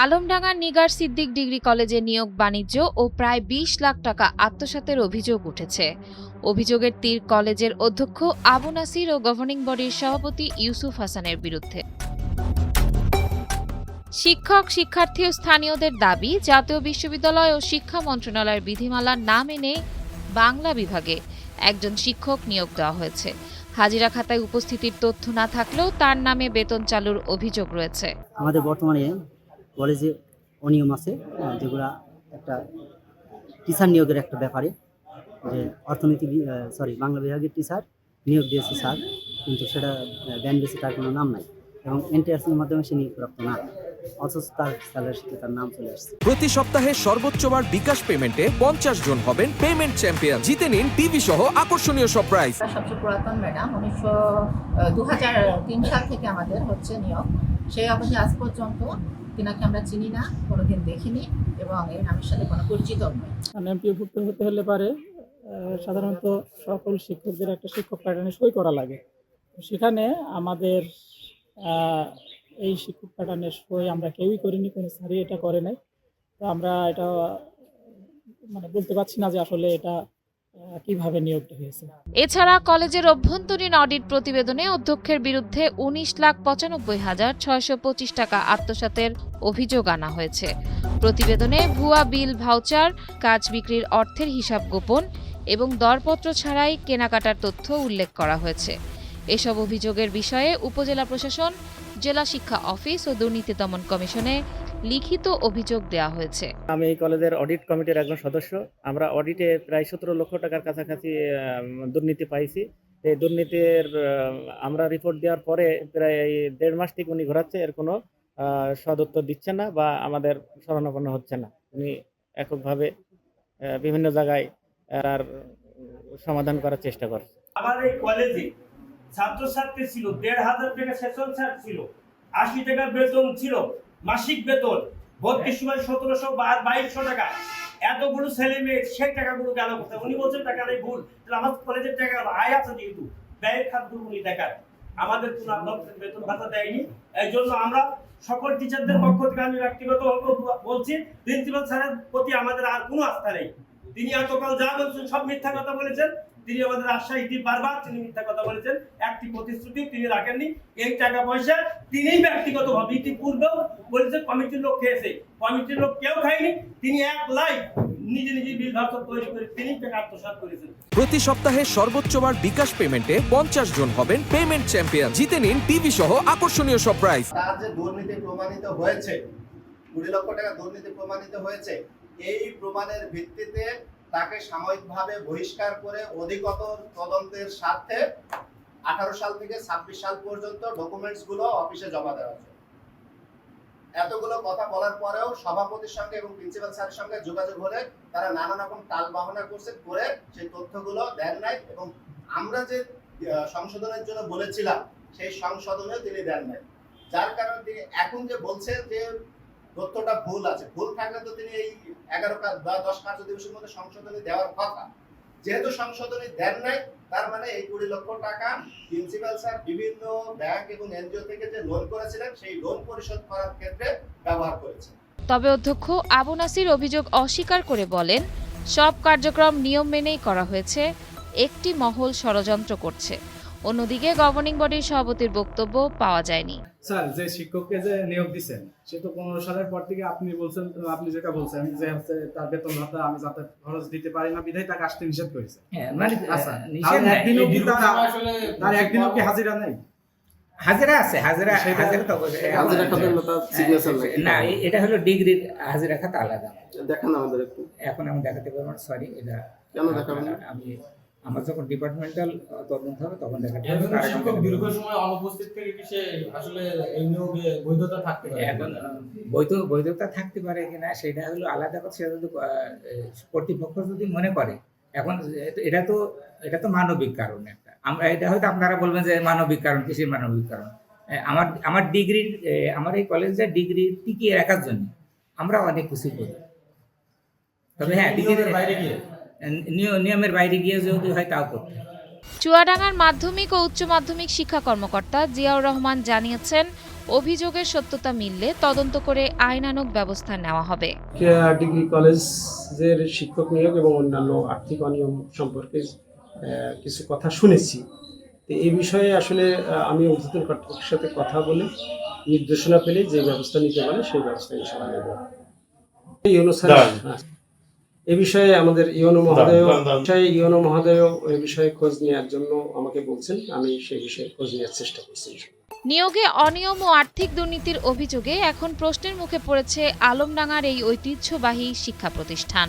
আলমডাঙ্গার Nigar Siddique degree কলেজে নিয়োগ বাণিজ্য ও প্রায় ২০ লাখ টাকা আত্মসাতের অভিযোগ উঠেছে। অভিযোগের তীর কলেজের অধ্যক্ষ আবু নাসির ও গভর্নিং বডির সভাপতি ইউসুফ হাসানের বিরুদ্ধে। শিক্ষক, শিক্ষার্থী ও স্থানীয়দের দাবি, জাতীয় বিশ্ববিদ্যালয় ও শিক্ষা মন্ত্রণালয়ের বিধিমালা না মেনে বাংলা বিভাগে একজন শিক্ষক নিয়োগ দেওয়া হয়েছে। হাজিরা খাতায় উপস্থিতির তথ্য না থাকলেও তার নামে বেতন চালুর অভিযোগ রয়েছে। আমাদের বর্তমানে কলেজে অনিয়ম আছে, যেগুলা একটা টিচার নিয়োগের একটা ব্যাপারে, যে অর্থনীতি বাংলা বিভাগের টিচার নিয়োগ দিয়েছে স্যার, কিন্তু সেটা ব্যান্ড বেসে তার কোনো নাম নাই এবং এনটিআরসির মাধ্যমে সে নিয়োগপ্রাপ্ত না, অথচ তার স্যালারির সাথে তার নাম চলে আসছে। প্রতি সপ্তাহে সর্বোচ্চবার বিকাশ পেমেন্টে 50 জন হবেন পেমেন্ট চ্যাম্পিয়ন। জিতে নিন টিভি সহ আকর্ষণীয় সব প্রাইজ। সবচেয়ে পুরাতন ম্যাডাম 2003 সাল থেকে আমাদের হচ্ছে নিয়োগ। সেই অবধি আজ পর্যন্ত তিনাকে আমরা চিনি না, কোনোদিন দেখিনি এবং এই নামের সাথে কোনো পরিচিত নয়। এমপিওভুক্ত হতে হলে পারে সাধারণত সকল শিক্ষকদের একটা শিক্ষক প্যাটার্নে সই করা লাগে। সেখানে আমাদের এই শিক্ষক প্যাটার্নের সই আমরা কেউই করিনি, কোনো স্যারই এটা করে নাই। তো আমরা এটা বলতে পারছি না যে আসলে এটা কিভাবে নিয়োগটা হয়েছে। এছাড়া কলেজের অভ্যন্তরীণ অডিট প্রতিবেদনে অধ্যক্ষের বিরুদ্ধে 19,95,625 টাকা আত্মসাতের অভিযোগ আনা হয়েছে। প্রতিবেদনে ভুয়া বিল, ভাউচার, কাজ বিক্রির অর্থের হিসাব গোপন এবং দরপত্র ছাড়াই কেনাকাটার তথ্য উল্লেখ করা হয়েছে। এসব অভিযোগের বিষয়ে উপজেলা প্রশাসন, জেলা শিক্ষা অফিস ও দুর্নীতি দমন কমিশনে লিখিত অভিযোগ দেওয়া হয়েছে। আমি এই কলেজের অডিট কমিটির একজন সদস্য। আমরা অডিটে প্রায় 17 লক্ষ টাকার কাছাকাছি দুর্নীতি পাইছি। এই দুর্নীতির আমরা রিপোর্ট দেওয়ার পরে প্রায় 1.5 মাস থেকে উনি ঘোরাচ্ছে, এর কোনো সদুত্তর দিচ্ছে না বা আমাদের শরণাপন্ন হচ্ছে না। উনি এককভাবে বিভিন্ন জায়গায় আর সমাধান করার চেষ্টা করছে। আমার এই কলেজে ছাত্রছাত্রী ছিল 1,500 টাকা সেশন চার্জ ছিল, 80 টাকা বেতন ছিল, মাসিক বেতন ভর্তির সময় 1700 বা 2200 টাকা। এতগুলো ছেলে মেয়ে সেই টাকাগুলো গেল কোথায়? উনি বলছেন টাকা নেই, ভুল। তাহলে আমার কলেজের টাকা আয় আছে, যেহেতু ব্যয়ের খাত উনি টাকা আমাদের কোনো বেতন ভাতা দেয়নি। এই জন্য আমরা সকল টিচারদের পক্ষ থেকে আমি ব্যক্তিগত বলছি, প্রিন্সিপাল স্যারের প্রতি আমাদের আর কোনো আস্থা নেই। তিনি এতকাল যা বলছেন সব মিথ্যা কথা বলেছেন। তিনি আমাদের আশ্বাস দিয়ে বারবার তিনি মিথ্যা কথা বলেছেন, একটি প্রতিশ্রুতি তিনি রাখেননি। এই টাকা পয়সা তিনিই ব্যক্তিগতভাবে ইতিপূর্বেও বলেছেন কমিটির লোক খেয়েছে, কমিটির লোক কেউ খায়নি। তিনি এক লাইফ নিজে বিল ভাবসা তৈরি করে তিনি টাকা আত্মসাৎ করেছেন। প্রতি সপ্তাহে সর্বোচ্চবার বিকাশ পেমেন্টে 50 জন হবেন পেমেন্ট চ্যাম্পিয়ন। জিতে নিন টিভি সহ আকর্ষণীয় সব প্রাইজ। তার যে দুর্নীতি প্রমাণিত হয়েছে, 20 লক্ষ টাকা দুর্নীতি প্রমাণিত হয়েছে, এই প্রমাণের ভিত্তিতে তাকে সাময়িকভাবে বহিষ্কার করে অধিকতর তদন্তের স্বার্থে 18 সাল থেকে 26 সাল পর্যন্ত ডকুমেন্টস গুলো অফিসে জমা দেওয়া হয়েছে। এতগুলো কথা বলার পরেও সভাপতির সঙ্গে এবং প্রিন্সিপাল স্যারের সঙ্গে যোগাযোগ হলে তারা নানা রকম টাল বাহানা করছে, করে সেই তথ্যগুলো দেন নাই এবং আমরা যে সংশোধনের জন্য বলেছিলাম সেই সংশোধনে তিনি দেন নাই। যার কারণে তিনি এখন যে বলছেন যে তথ্যটা ভুল আছে, ভুল থাকলে তো তিনি এই 11 বা 10 কার্য দিবসের মধ্যে সংশোধনী দেওয়ার কথা। যেহেতু সংশোধনী দেন নাই, তার মানে এই 20 লক্ষ টাকা প্রিন্সিপাল স্যার বিভিন্ন ব্যাংক এবং এনজিও থেকে যে লোন করেছিলেন সেই লোন পরিশোধ করার ক্ষেত্রে ব্যবহার করেছেন। তবে অধ্যক্ষ আবু নাসির অভিযোগ অস্বীকার করে বলেন, সব কার্যক্রম নিয়ম মেনেই করা হয়েছে, একটি মহল ষড়যন্ত্র করছে। অন্যদিকে গভর্নিং বডির সভাপতির বক্তব্য পাওয়া যায়নি। স্যার, যে শিক্ষককে যে নিয়োগ দিচ্ছেন সে তো 15 সালের পর থেকে আপনি যেটা বলছেন যে হচ্ছে তার বেতন ভাতা আমি যাতে খরচ দিতে পারি না বিধায় তাকে আসতে নিষেধ করেছে। তার একদিনও কি হাজিরা নেই? হাজিরা আছে, হাজিরা না, এটা হলো ডিগ্রির হাজিরা খাতা আলাদা। দেখান আমাদের একটু। এখন আমি দেখাতে পারবো না, সরি। এটা কেন দেখাবেন? আমি আমার যখন ডিপার্টমেন্টাল তদন্ত হবে তখন দেখাতে হবে। শিক্ষক দীর্ঘ সময় অনুপস্থিত থেকে কি সে আসলে এই নিয়োগে বৈধতা থাকতে পারে? এখন বৈধতা থাকতে পারে কিনা সেটা হলো আলাদা কথা। সেটা যদি কর্তৃপক্ষ যদি মনে করে, এখন এটা তো মানবিক কারণ একটা। আমরা এটা হয়তো আপনারা বলবেন যে মানবিক কারণ, কিসের মানবিক কারণ? আমার ডিগ্রির, আমার এই কলেজের ডিগ্রি টিকিয়ে রাখার জন্য আমরা অনেক কিছু করি। তবে হ্যাঁ, ডিগ্রির বাইরে গিয়ে, নিয়মের বাইরে গিয়ে যদি হয় তাও করতে। চুয়াডাঙ্গার মাধ্যমিক ও উচ্চ মাধ্যমিক শিক্ষা কর্মকর্তা জিয়াউর রহমান জানিয়েছেন, অভিযোগের সত্যতা মিললে তদন্ত করে আইনানুগ ব্যবস্থা নেওয়া হবে। ডিগ্রি কলেজের শিক্ষক নিয়োগ এবং অন্যান্য আর্থিক অনিয়ম সম্পর্কে কিছু কথা শুনেছি। তো এই বিষয়ে আসলে আমি ঊর্ধ্বতন কর্তৃপক্ষের সাথে কথা বলে নির্দেশনা পেলে যে ব্যবস্থা নিতে পারে সেই ব্যবস্থা ইনশাআল্লাহ নেব। ইউনো স্যার এই বিষয়ে আমাদের ইউনো মহোদয় এই বিষয়ে খোঁজ নেওয়ার জন্য আমাকে বলছেন, আমি সেই বিষয়ে খোঁজ নেওয়ার চেষ্টা করছি। নিয়োগে অনিয়ম ও আর্থিক দুর্নীতির অভিযোগে এখন প্রশ্নের মুখে পড়েছে আলমডাঙ্গার এই ঐতিহ্যবাহী শিক্ষা প্রতিষ্ঠান।